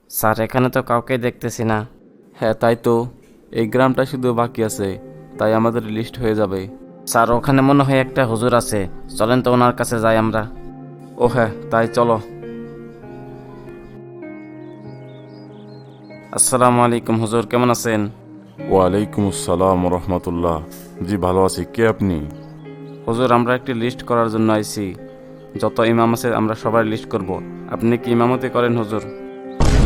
Sir এখানে তো কাউকে দেখতেছি না। হ্যাঁ তাই তো, এই গ্রামটা শুধু বাকি আছে, তাই আমাদের লিস্ট হয়ে যাবে। স্যার ওখানে মনে হয় একটা হুজুর আছে, চলেন তো ওনার কাছে যাই আমরা। ও হ্যাঁ, তাই চলো। আসসালামু আলাইকুম হুজুর, কেমন আছেন? ওয়ালাইকুম আসসালাম রহমতুল্লাহ। জি ভালো আছি, কে আপনি? হুজুর আমরা একটি লিস্ট করার জন্য আইছি, যত ইমাম আছে আমরা সবার লিস্ট করব। আপনি কি ইমামতি করেন হুজুর?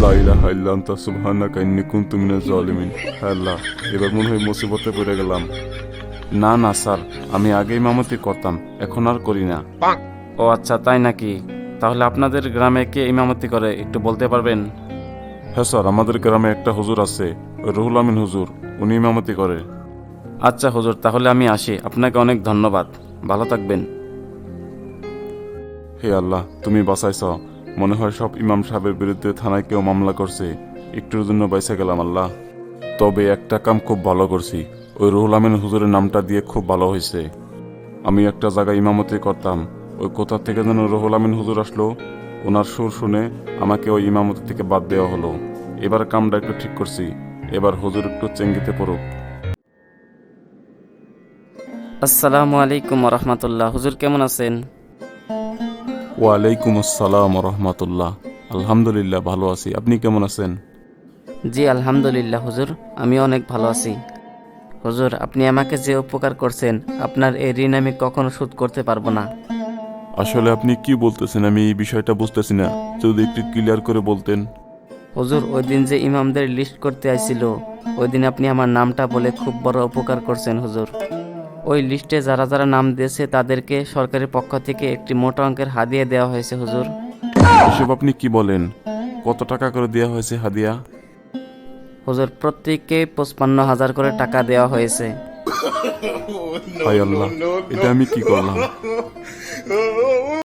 লা ইলাহা ইল্লা আনতা সুবহানাকা ইন্নী কুনতু মিনাজ জালিমিন। হ্যাঁ আল্লাহ, এবার মনে হয় মুসিবতে পড়ে গেলাম। না না স্যার, আমি আগে ইমামতি করতাম, এখন আর করি না। ও আচ্ছা, তাই নাকি? তাহলে আপনাদের গ্রামে কে ইমামতি করে একটু বলতে পারবেন? হ্যাঁ স্যার, আমাদের গ্রামে একটা হুজুর আছে, ওই রুহুল আমিন হুজুর, উনি ইমামতি করে। আচ্ছা হুজুর, তাহলে আমি আসি, আপনাকে অনেক ধন্যবাদ, ভালো থাকবেন। হে আল্লাহ, তুমি বাঁচাইছ। মনে হয় সব ইমাম সাহেবের বিরুদ্ধে থানায় কেউ মামলা করছে, একটুর জন্য বাইসা গেলাম আল্লাহ। তবে একটা কাম খুব ভালো করছি, ওই রুহুল আমিন হুজুরের নামটা দিয়ে খুব ভালো হয়েছে। আমি একটা জায়গায় ইমামতি করতাম, ওই কোথা থেকে যেন রুহুল আমিন হুজুর আসলো, ওনার সুর শুনে আমাকে ওই ইমামতি থেকে বাদ দেওয়া হলো। এবার কামটা একটু ঠিক করছি, এবার হুজুর একটু চেঙ্গিতে পড়ুক। আসসালামু আলাইকুম রহমতুল্লাহ, হুজুর কেমন আছেন? ওয়ালাইকুম আসসালাম রহমতুল্লাহ। আলহামদুলিল্লাহ ভালো আছি, আপনি কেমন আছেন? জি আলহামদুলিল্লাহ হুজুর, আমি অনেক ভালো আছি। হুজুর আপনি আমাকে যে উপকার করছেন, আপনার এই ঋণ আমি কখনো শোধ করতে পারবো না। আসলে আপনি কি বলতেছেন, আমি এই বিষয়টা বুঝতেছি না, যদি একটু ক্লিয়ার করে বলতেন। হুজুর ওই দিন যে ইমামদের লিস্ট করতে আইছিল, ওই দিন আপনি আমার নামটা বলে খুব বড় উপকার করছেন হুজুর। ওই লিস্টে যারা যারা নাম দিয়েছে তাদেরকে সরকারের পক্ষ থেকে একটি মোটা অঙ্কের হাদিয়া দেওয়া হয়েছে হুজুর। এসব আপনি কি বলেন? কত টাকা করে দেওয়া হয়েছে হাদিয়া? হুজুর প্রত্যেককে 55,000 করে টাকা দেওয়া হয়েছে। হায় আল্লাহ, এটা আমি কি করলাম?